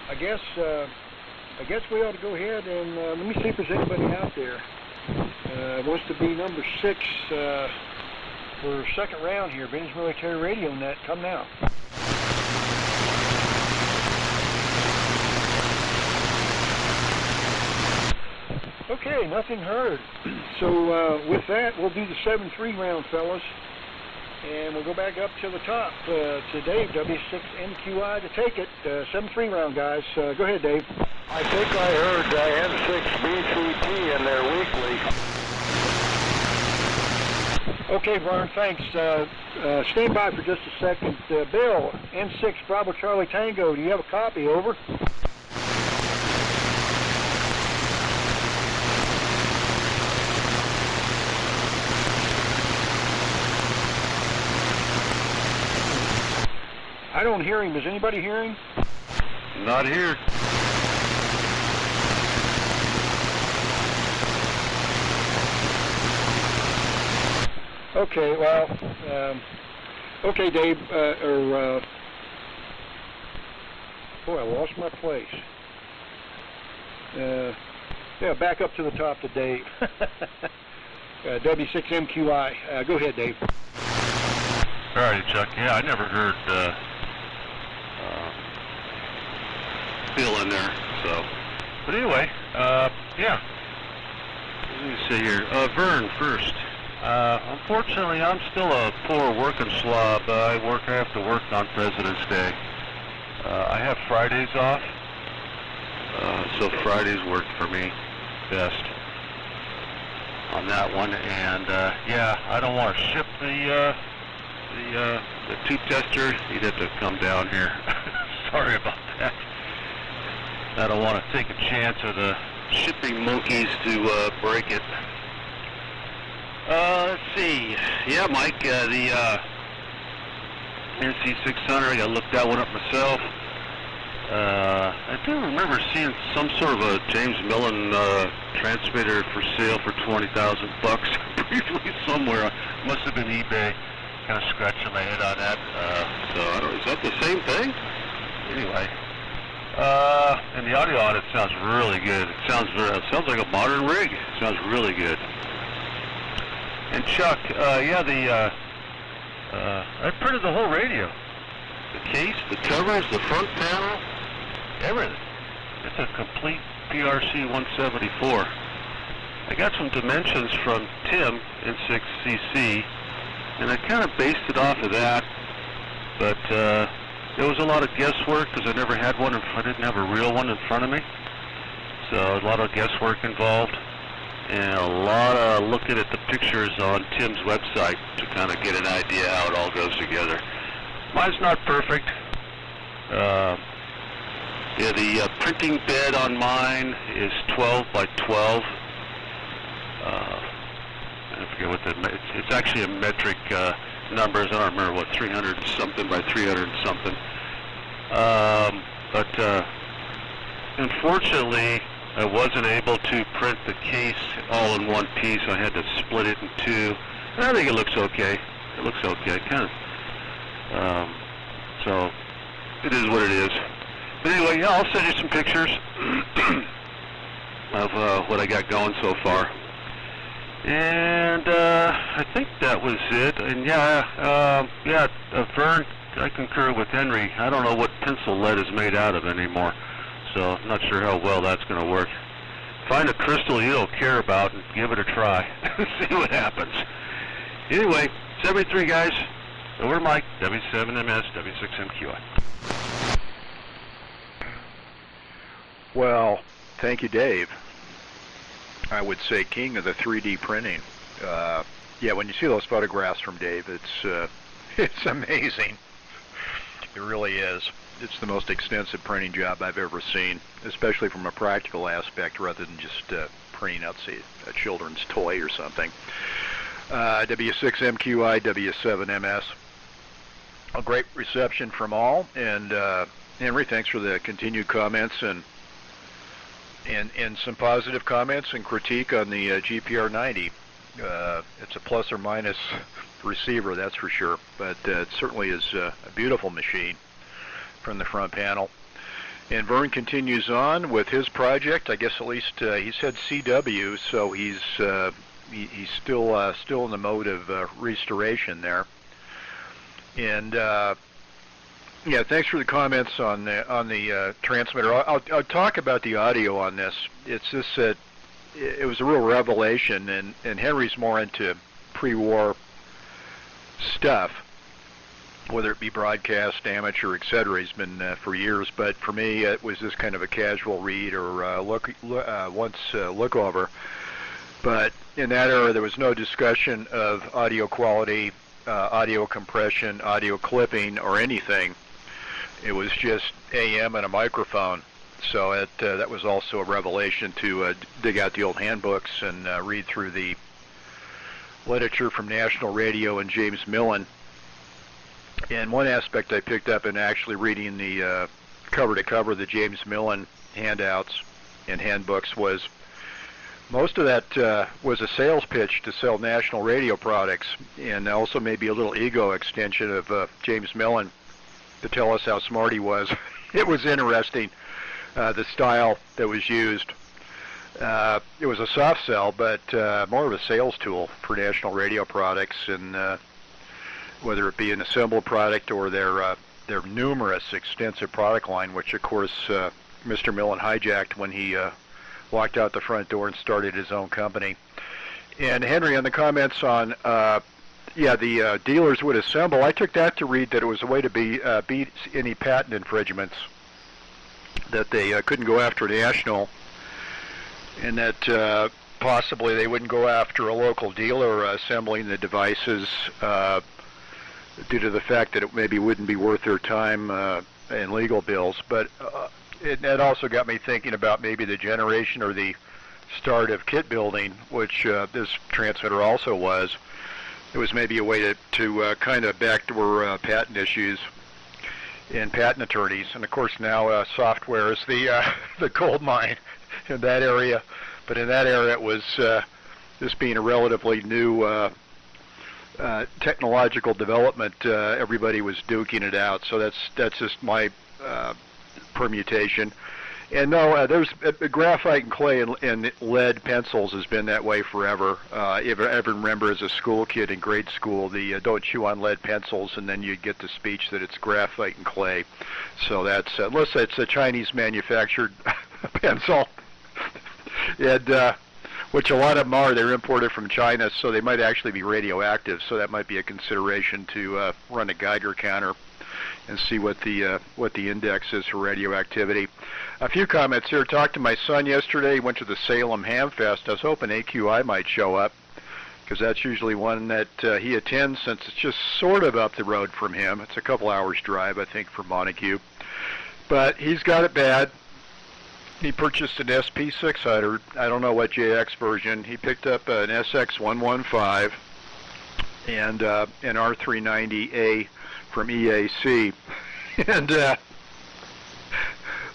I guess we ought to go ahead and let me see if there's anybody out there wants to be number 6 for second round here. Ben's Military Radio Net. Come now. Okay, nothing heard. So with that, we'll do the 7-3 round, fellas. And we'll go back up to the top to Dave, W6MQI, to take it. 7-3 round, guys. Go ahead, Dave. I think I heard N6BCT in there weekly. Okay, Vern, thanks. Stand by for just a second. Bill, N6 Bravo Charlie Tango, do you have a copy? Over. I don't hear him. Does anybody hear him? Not here. Okay, well, okay, Dave, boy, I lost my place. Yeah, back up to the top to Dave. W6MQI. Go ahead, Dave. All right, Chuck. Yeah, I never heard Bill in there. So, but anyway, yeah. Let me see here. Vern first. Unfortunately, I'm still a poor working slob. I have to work on President's Day. I have Fridays off, so Fridays work for me best on that one. And yeah, I don't want to ship the tube tester. He'd have to come down here. Sorry about that. I don't want to take a chance of the shipping monkeys to break it. Let's see. Yeah, Mike, the NC-600, I got to look that one up myself. I do remember seeing some sort of a James Millen transmitter for sale for $20,000 briefly somewhere. Must have been eBay. Kind of scratching my head on that. So I don't know, is that the same thing? Anyway. And the audio on it sounds really good. It sounds like a modern rig. It sounds really good. And Chuck, yeah, I printed the whole radio. The case, the covers, the front panel, everything. It's a complete PRC 174. I got some dimensions from Tim in 6cc, and I kind of based it off of that, but there was a lot of guesswork because I never had one. I didn't have a real one in front of me, so a lot of guesswork involved. And a lot of looking at the pictures on Tim's website to kind of get an idea how it all goes together. Mine's not perfect. Yeah, the printing bed on mine is 12 by 12. I forget what it's actually a metric numbers. I don't remember what, 300 and something by 300 and something. But unfortunately, I wasn't able to print the case all in one piece. I had to split it in two. And I think it looks okay. It looks okay, kind of. So it is what it is. But anyway, yeah, I'll send you some pictures of what I got going so far. And I think that was it. And yeah, Vern, I concur with Henry. I don't know what pencil lead is made out of anymore. So I'm not sure how well that's going to work. Find a crystal you don't care about and give it a try. See what happens. Anyway, 73 guys. Over to Mike W7MS W6MQI. Well, thank you, Dave. I would say king of the 3D printing. Yeah, when you see those photographs from Dave, it's amazing. It really is. It's the most extensive printing job I've ever seen, especially from a practical aspect rather than just printing out, say, a children's toy or something. W6MQI, W7MS. A great reception from all, and Henry, thanks for the continued comments and some positive comments and critique on the GPR 90. It's a plus or minus receiver, that's for sure, but it certainly is a beautiful machine from the front panel. And Vern continues on with his project. I guess at least he said CW, so he's still in the mode of restoration there. And yeah, thanks for the comments on the transmitter. I'll talk about the audio on this. It's just that it was a real revelation, and Henry's more into pre-war stuff, whether it be broadcast, amateur, etc. He's been for years, but for me it was just kind of a casual read or look over. But in that era there was no discussion of audio quality, audio compression, audio clipping, or anything. It was just AM and a microphone. So that was also a revelation to dig out the old handbooks and read through the literature from National Radio and James Millen. And one aspect I picked up in actually reading the cover to cover the James Millen handouts and handbooks was most of that was a sales pitch to sell National Radio products, and also maybe a little ego extension of James Millen to tell us how smart he was. It was interesting. The style that was used. It was a soft sell, but more of a sales tool for National Radio products, and whether it be an assembled product or their numerous extensive product line, which of course Mr. Millen hijacked when he walked out the front door and started his own company. And Henry, on the comments on the dealers would assemble, I took that to read that it was a way to beat any patent infringements, that they couldn't go after National, and that possibly they wouldn't go after a local dealer assembling the devices due to the fact that it maybe wouldn't be worth their time in legal bills. But it also got me thinking about maybe the generation or the start of kit building, which this transmitter also was. It was maybe a way to kind of backdoor patent issues and patent attorneys. And of course now software is the gold mine in that area. But in that era it was this being a relatively new technological development. Everybody was duking it out. So that's just my permutation. And no, there's graphite and clay and lead pencils has been that way forever. If I ever remember as a school kid in grade school, the don't chew on lead pencils, and then you'd get the speech that it's graphite and clay. So that's, unless it's a Chinese manufactured pencil, and which a lot of them are, they're imported from China, so they might actually be radioactive. So that might be a consideration to run a Geiger counter and see what the index is for radioactivity. A few comments here. Talked to my son yesterday. He went to the Salem Ham Fest. I was hoping AQI might show up, because that's usually one that he attends, since it's just sort of up the road from him. It's a couple hours drive, I think, from Montague. But he's got it bad. He purchased an SP-600. I don't know what JX version. He picked up an SX-115 and an R390A from EAC. And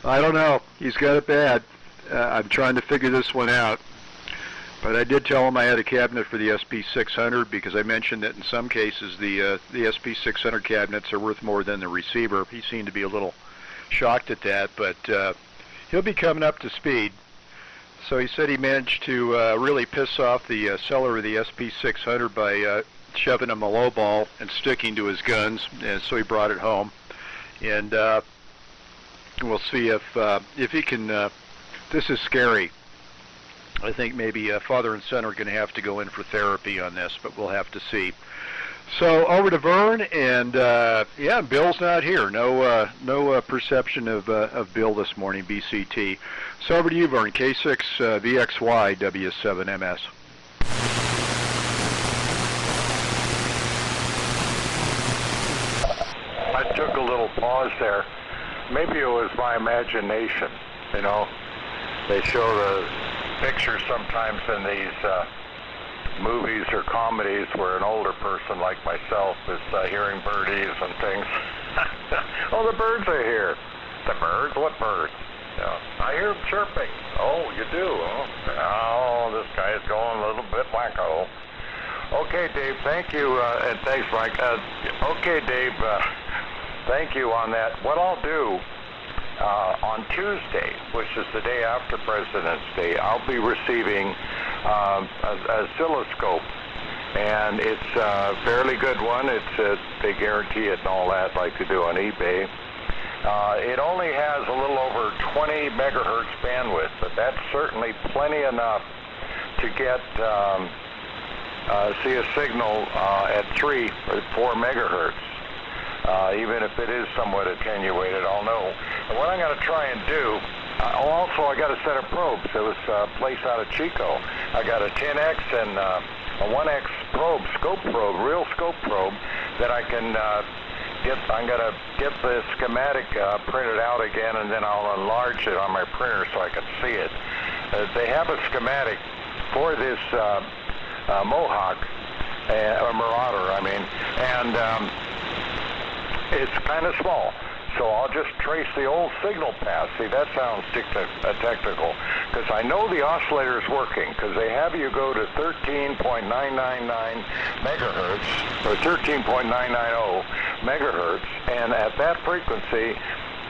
I don't know. He's got it bad. I'm trying to figure this one out. But I did tell him I had a cabinet for the SP-600, because I mentioned that in some cases the SP-600 cabinets are worth more than the receiver. He seemed to be a little shocked at that, but he'll be coming up to speed. So he said he managed to really piss off the seller of the SP-600 by shoving him a low ball and sticking to his guns, and so he brought it home. And we'll see if he can. This is scary. I think maybe father and son are going to have to go in for therapy on this, but we'll have to see. So over to Vern, and yeah, Bill's not here. No perception of Bill this morning, BCT. So over to you, Vern. K6 VXY W7MS. I took a little pause there. Maybe it was my imagination. You know, they show the pictures sometimes in these movies or comedies where an older person like myself is hearing birdies and things. Oh, the birds are here. The birds? What birds? Yeah. I hear them chirping. Oh, you do? Oh, this guy is going a little bit wacko. Okay, Dave, thank you, and thanks, Mike. Okay, Dave, thank you on that. What I'll do on Tuesday, which is the day after President's Day, I'll be receiving an oscilloscope, and it's a fairly good one. They guarantee it and all that, like they do on eBay. It only has a little over 20 megahertz bandwidth, but that's certainly plenty enough to get see a signal at 3 or 4 megahertz. Even if it is somewhat attenuated, I'll know. And what I'm going to try and do, also I got a set of probes. It was a place out of Chico. I got a 10X and a 1X probe, scope probe, real scope probe that I can I'm going to get the schematic printed out again, and then I'll enlarge it on my printer so I can see it. They have a schematic for this Mohawk, or Marauder, I mean, and it's kind of small, so I'll just trace the old signal path. See, that sounds technical, because I know the oscillator is working, because they have you go to 13.999 megahertz, or 13.990 megahertz, and at that frequency,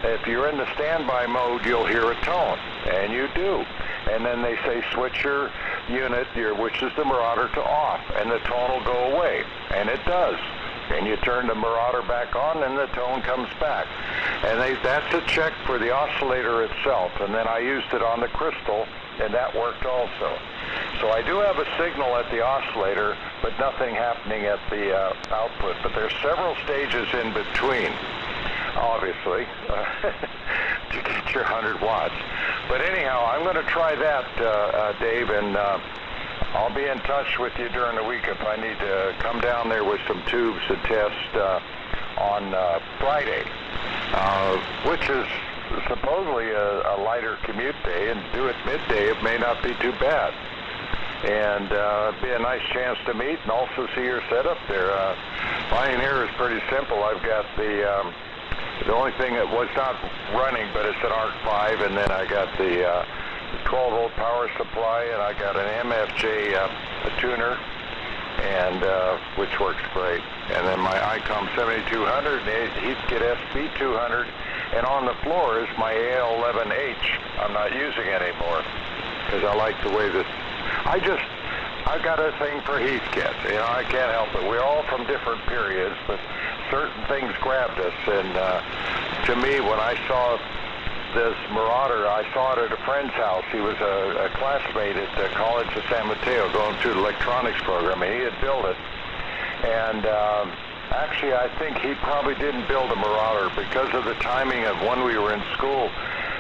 if you're in the standby mode, you'll hear a tone, and you do. And then they say switch your unit, which is the Marauder, to off, and the tone will go away, and it does. And you turn the Marauder back on, and the tone comes back. And that's a check for the oscillator itself. And then I used it on the crystal, and that worked also. So I do have a signal at the oscillator, but nothing happening at the output. But there's several stages in between, obviously, to get your 100 watts. But anyhow, I'm going to try that, Dave, and I'll be in touch with you during the week if I need to come down there with some tubes to test on Friday, which is supposedly a lighter commute day, and do it midday, it may not be too bad. And it'd be a nice chance to meet and also see your setup there. Pioneer is pretty simple. I've got the only thing that was not running, but it's an ARC 5, and then I got the 12-volt power supply, and I got an MFJ tuner, and which works great. And then my ICOM 7200 and Heathkit SB200, and on the floor is my AL11H. I'm not using anymore because I like the way this. I've got a thing for Heathkit. You know, I can't help it. We're all from different periods, but certain things grabbed us. And to me, when I saw this Marauder, I saw it at a friend's house. He was a classmate at the College of San Mateo going through the electronics program, and he had built it. And actually, I think he probably didn't build a Marauder because of the timing of when we were in school.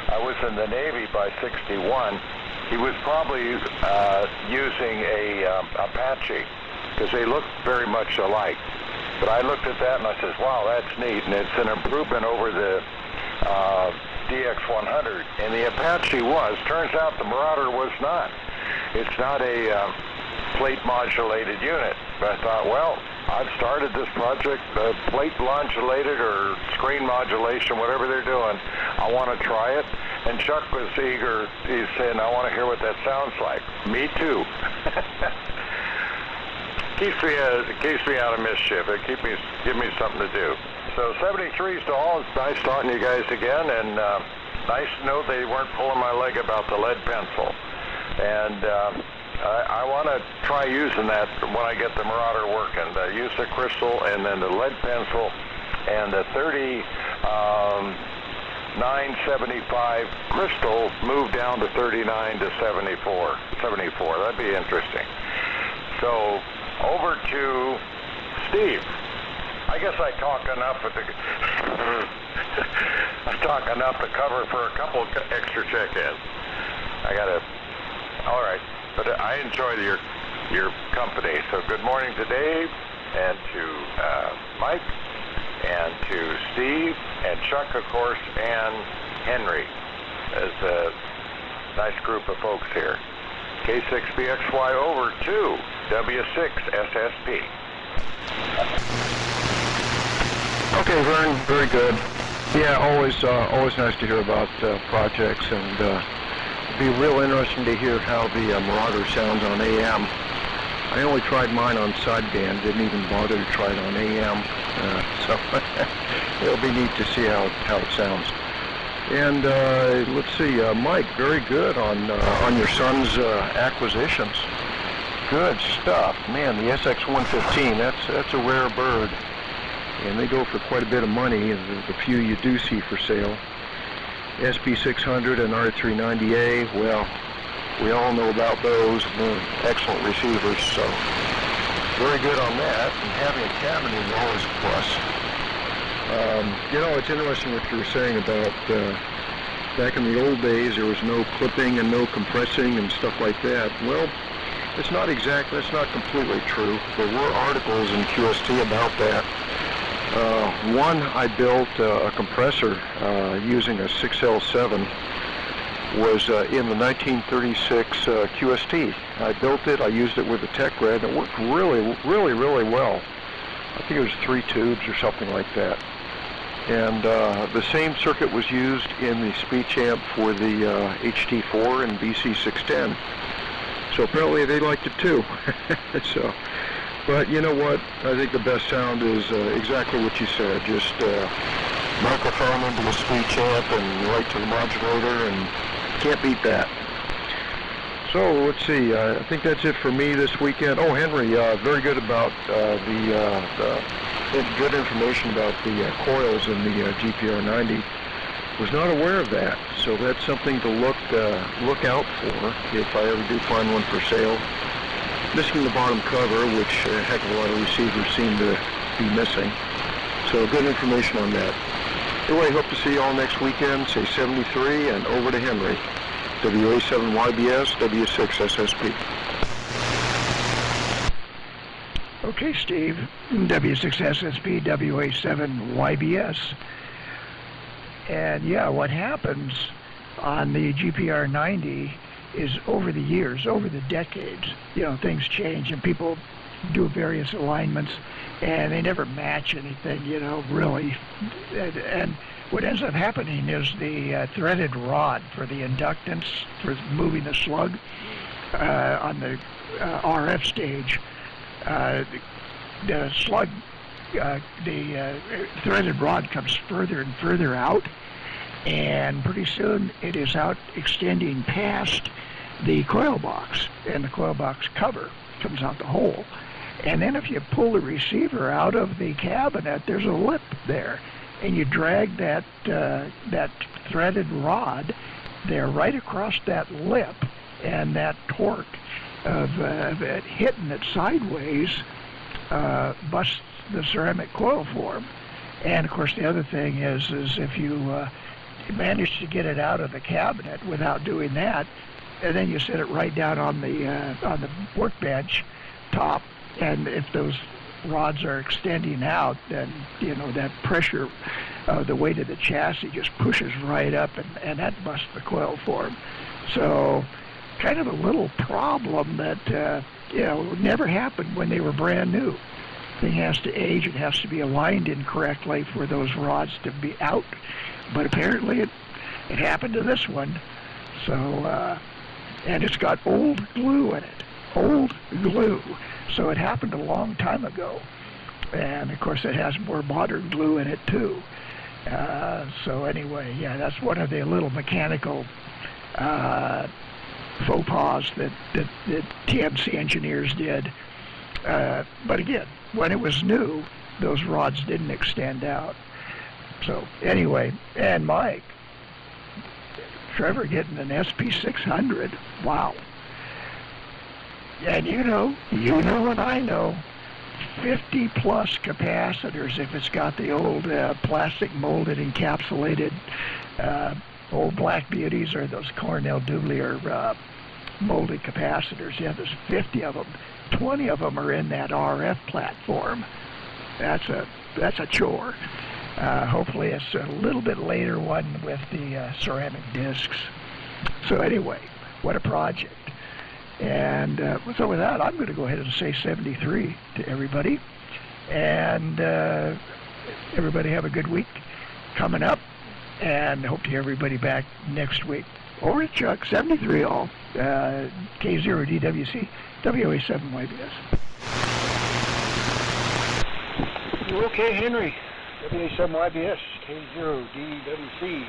I was in the Navy by 61. He was probably using a Apache because they look very much alike. But I looked at that and I says, wow, that's neat. And it's an improvement over the DX100. And the Apache was. Turns out the Marauder was not. It's not a plate modulated unit. But I thought, well, I've started this project, plate modulated or screen modulation, whatever they're doing. I want to try it. And Chuck was eager. He said, I want to hear what that sounds like. Me too. keeps me out of mischief. It give me something to do. So 73s to all. It's nice talking to you guys again, and nice to know they weren't pulling my leg about the lead pencil. And I want to try using that when I get the Marauder working. Use the crystal and then the lead pencil and the 975 crystal move down to 39 to 74. That'd be interesting. So over to Steve, I guess I talk enough at the I talk enough to cover for a couple extra check-ins. All right, but I enjoy your company. So good morning to Dave and to Mike and to Steve and Chuck, of course, and Henry. There's a nice group of folks here. K6BXY over to W6SSP. Okay, Vern, very good. Yeah, always nice to hear about projects, and it'd be real interesting to hear how the Marauder sounds on AM. I only tried mine on sideband, didn't even bother to try it on AM, so it'll be neat to see how it sounds. And let's see, Mike, very good on your son's acquisitions. Good stuff, man. The SX-115, that's a rare bird, and they go for quite a bit of money. The few you do see for sale. SP600 and R390A, well, we all know about those. They're excellent receivers, so very good on that. And having a cabin is always a plus. You know, it's interesting what you were saying about back in the old days there was no clipping and no compressing and stuff like that. Well, it's not completely true. There were articles in QST about that. One, I built a compressor using a 6L7, was in the 1936 QST. I built it, I used it with a tech red, and it worked really well. I think it was 3 tubes or something like that. And the same circuit was used in the speech amp for the HT4 and BC610. So apparently they liked it too. So, but you know what? I think the best sound is exactly what you said. Just microphone into the speech amp and right to the modulator, and can't beat that. So let's see. I think that's it for me this weekend. Oh, Henry, very good about good information about the coils in the GPR90. Was not aware of that, so that's something to look out for if I ever do find one for sale. Missing the bottom cover, which a heck of a lot of receivers seem to be missing. So good information on that. Anyway, hope to see you all next weekend. Say 73 and over to Henry. WA7YBS, W6SSP. Okay, Steve. W6SSP, WA7YBS. And yeah, what happens on the GPR90 is over the years, over the decades, you know, things change and people do various alignments and they never match anything, you know, really. And what ends up happening is the threaded rod for the inductance for moving the slug on the RF stage, the slug, the threaded rod comes further and further out, and pretty soon it is out extending past the coil box, and the coil box cover comes out the hole. And then if you pull the receiver out of the cabinet, there's a lip there, and you drag that that threaded rod there right across that lip, and that torque of it hitting it sideways busts the ceramic coil form. And of course the other thing is if you manage to get it out of the cabinet without doing that, and then you set it right down on the workbench top, and if those rods are extending out, then you know that pressure, the weight of the chassis just pushes right up, and that busts the coil form. So kind of a little problem that you know never happened when they were brand new. Thing has to age, it has to be aligned incorrectly for those rods to be out, but apparently it happened to this one. So and it's got old glue in it, old glue. So it happened a long time ago, and of course it has more modern glue in it too. So anyway, yeah, that's one of the little mechanical faux pas that TMC engineers did. But again, when it was new, those rods didn't extend out. So anyway, and Mike, Trevor getting an SP600, wow. And you know and I know, 50 plus capacitors if it's got the old plastic molded encapsulated old Black Beauties or those Cornell Dublier molded capacitors. Yeah, there's 50 of them. 20 of them are in that RF platform. That's a chore. Hopefully it's a little bit later one with the ceramic discs. So anyway, what a project. And so with that, I'm going to go ahead and say 73 to everybody. And everybody have a good week coming up. And hope to hear everybody back next week. Over to Chuck, 73 all, K0DWC, WA7YBS. Okay, Henry, WA7YBS, K0DWC.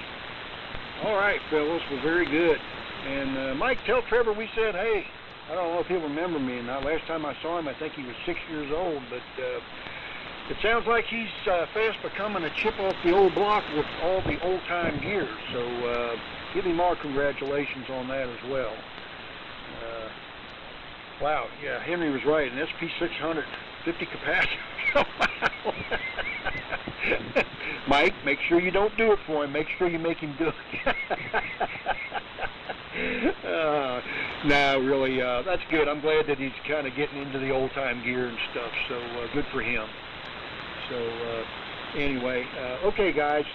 All right, fellas, well, very good. And Mike, tell Trevor we said, hey, I don't know if he'll remember me or not. Last time I saw him, I think he was 6 years old, but it sounds like he's fast becoming a chip off the old block with all the old-time gear. So give him our congratulations on that as well. Wow, yeah, Henry was right. An SP600, 50 capacitors. Mike, make sure you don't do it for him. Make sure you make him do it. No, really, that's good. I'm glad that he's kind of getting into the old-time gear and stuff, so good for him. So, anyway, okay, guys,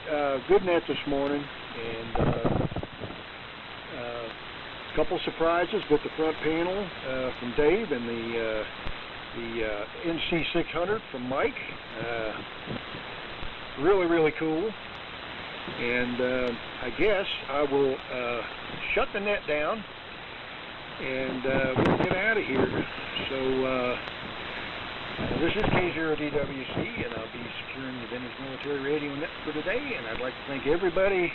good net this morning, and a couple surprises with the front panel from Dave and the NC-600 from Mike. Really, really cool. And I guess I will shut the net down and we'll get out of here. So this is K0DWC, and I'll be securing the Vintage Military Radio Net for today. And I'd like to thank everybody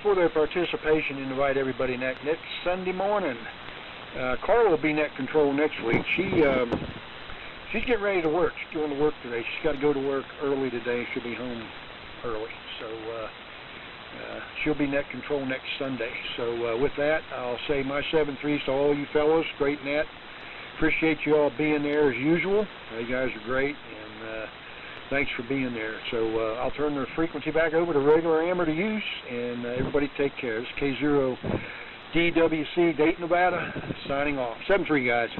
for their participation and invite everybody next Sunday morning. Carla will be net control next week. She's getting ready to work. She's going to work today. She's got to go to work early today. She'll be home early. So she'll be net control next Sunday. So with that, I'll say my 7-3s to all you fellows. Great net. Appreciate you all being there as usual. You guys are great, and thanks for being there. So I'll turn the frequency back over to regular amateur use, and everybody take care. This is K0DWC, Dayton, Nevada, signing off. 7-3, guys.